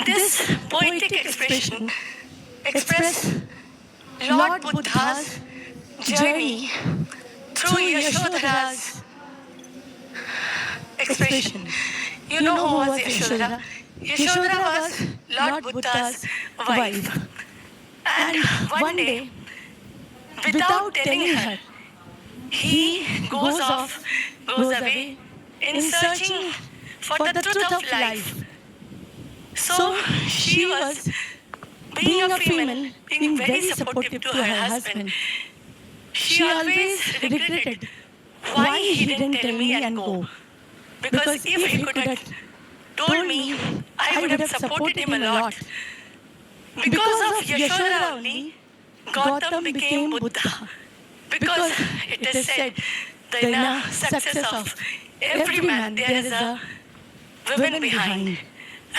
This poetic expression express Lord Buddha's journey through Yashodhara's expression. You know who was Yashodhara? Yashodhara was Lord Buddha's wife. And one day, without telling her, he goes away in searching for the truth of life. So she was, being a female, being very supportive to her husband. She always regretted why he didn't tell me and go. Because if he could have told me, I would have supported him a lot. Because of Yashodhara only, Gautam became Buddha. Because it is said, the inner success of every man, there is a woman behind.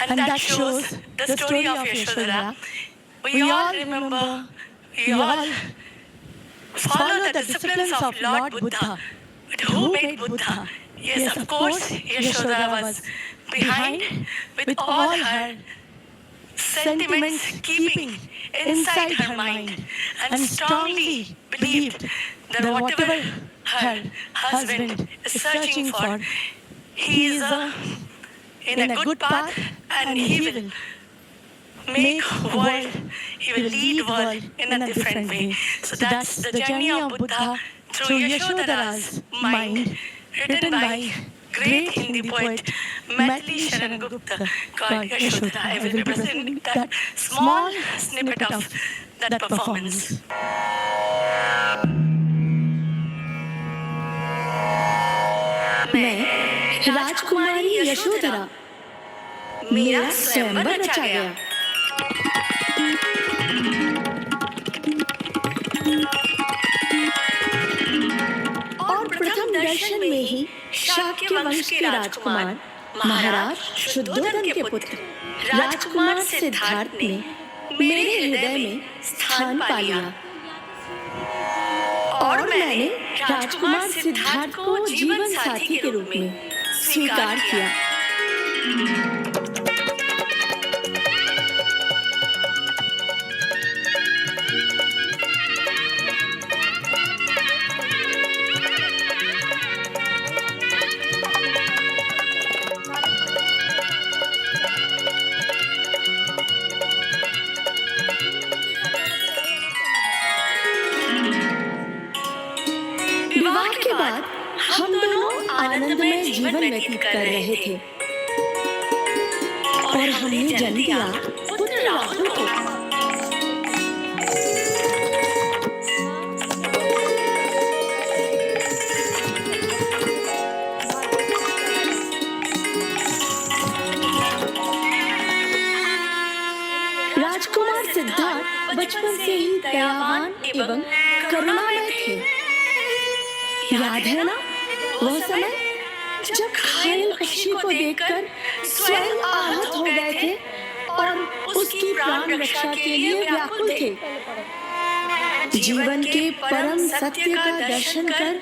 And that shows the story of Yashodhara. We all remember, we all follow the disciplines of Lord Buddha. But who made Buddha? Yes, of course, Yashodhara was behind with all her sentiments keeping inside her mind and strongly believed that whatever her husband is searching for, he is in a good path and he will make world, he will lead world in a different way. So that's the journey of Buddha through Yashodhara's mind, written by great Hindi poet Maithili Sharan Gupta called Yashodhara. I will be presenting that small snippet of that performance. मैं राजकुमारी यशोधरा, मेरा स्वयंवर रचा गया। और प्रथम दर्शन में ही शाक्य वंश के राजकुमार महाराज शुद्धोधन के पुत्र राजकुमार सिद्धार्थ ने मेरे हृदय में स्थान पा लिया और मैंने राजकुमार सिद्धार्थ को जीवन साथी के रूप में स्वीकार किया। विवाह के बाद हम दोनों आनंदमय जीवन व्यतीत कर रहे थे और हमने जन्म दिया पुत्र राहुल को। राजकुमार सिद्धार्थ बचपन से ही दयावान एवं करुणामय थे। याद है ना वह समय जब घायल पक्षी को देखकर स्वयं आहत हो गए थे और उसकी प्राण रक्षा के लिए व्याकुल थे। जीवन के परम सत्य का दर्शन कर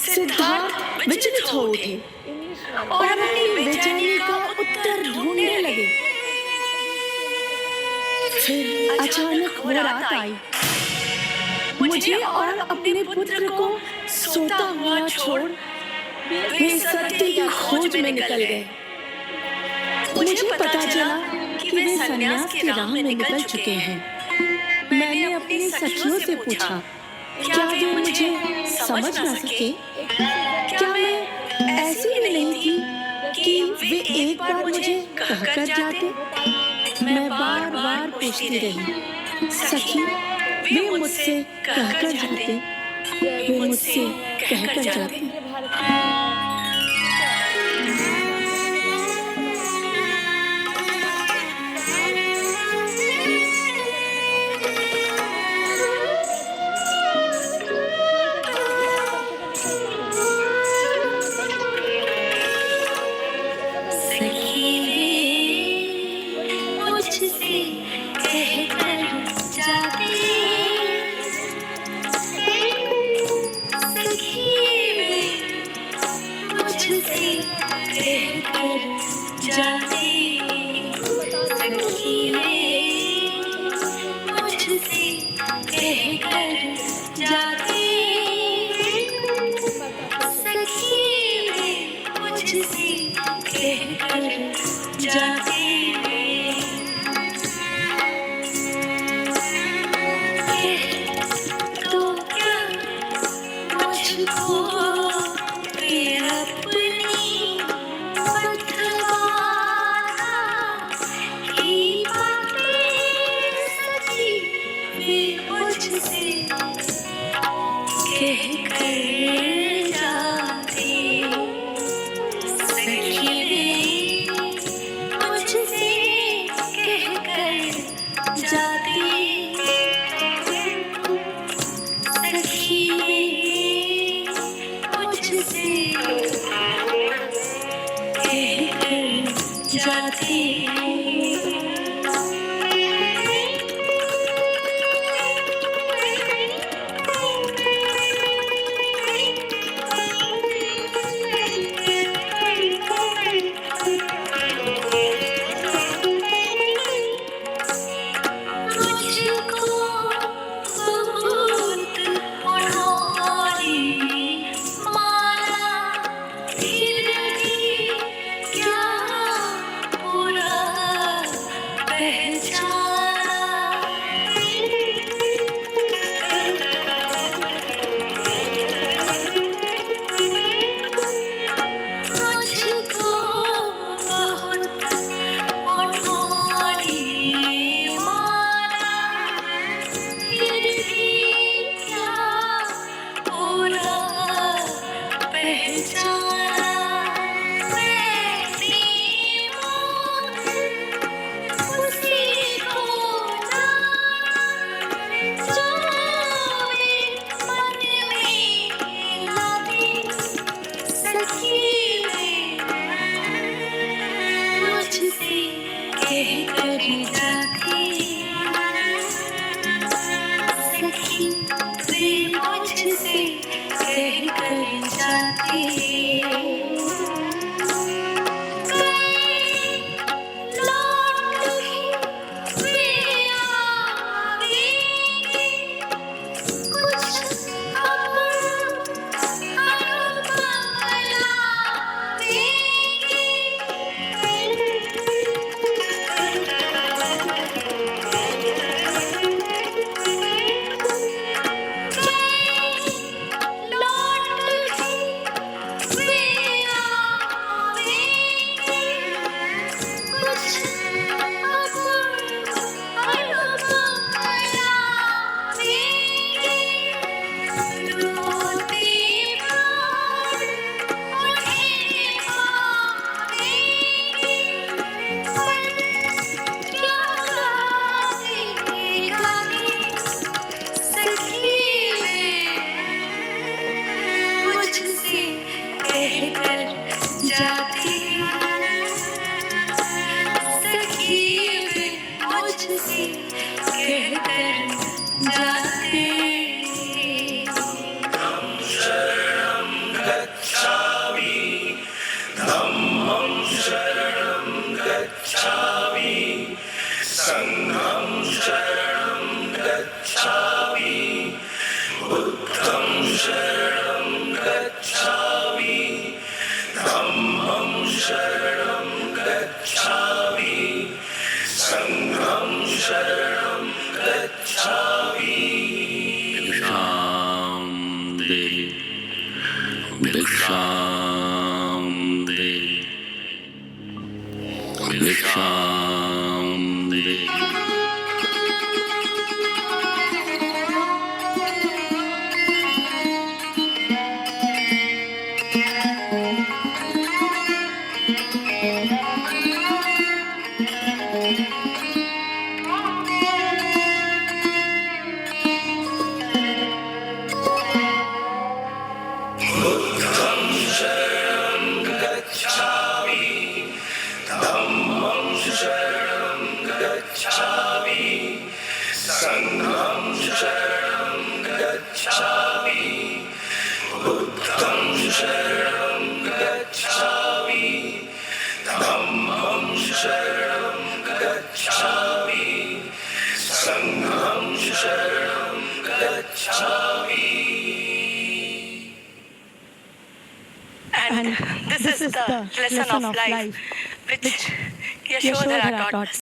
सिद्धार्थ विचलित हो उठे और अपनी बेचैनी का उत्तर ढूंढने लगे। फिर अचानक वो रात आई। मुझे और अपने पुत्र को सोता हुआ छोड़ वे सत्य की खोज में निकल गए। मुझे पता चला कि वे संन्यास की राह में निकल चुके हैं। मैंने अपनी सखियों से पूछा, क्या वे मुझे समझ न सके? क्या मैं ऐसी भी नहीं थी कि वे एक बार मुझे कहकर जाते? मैं बार बार पूछती रही, सखी वे मुझसे कहकर जाते, वे मुझसे कहकर जाते। मुझको बहुत उन्होंने मारा, फिर भी क्या पूरा पहचाना। मुझको बहुत उन्होंने मारा, फिर भी क्या पूरा पहचाना। मेरी मौत उसी को जाना, जो एक मन में लाती सखी मुझसे कह कर जाती, सखी वे मुझसे कह कर जाती। लौट ही वे आवेंगे, कुछ मुझसे कह कर जाती, सखी वे मुझसे कह कर जाते। भिक्षां दे, भिक्षां दे। And this is the lesson of life which Yashodhara taught us.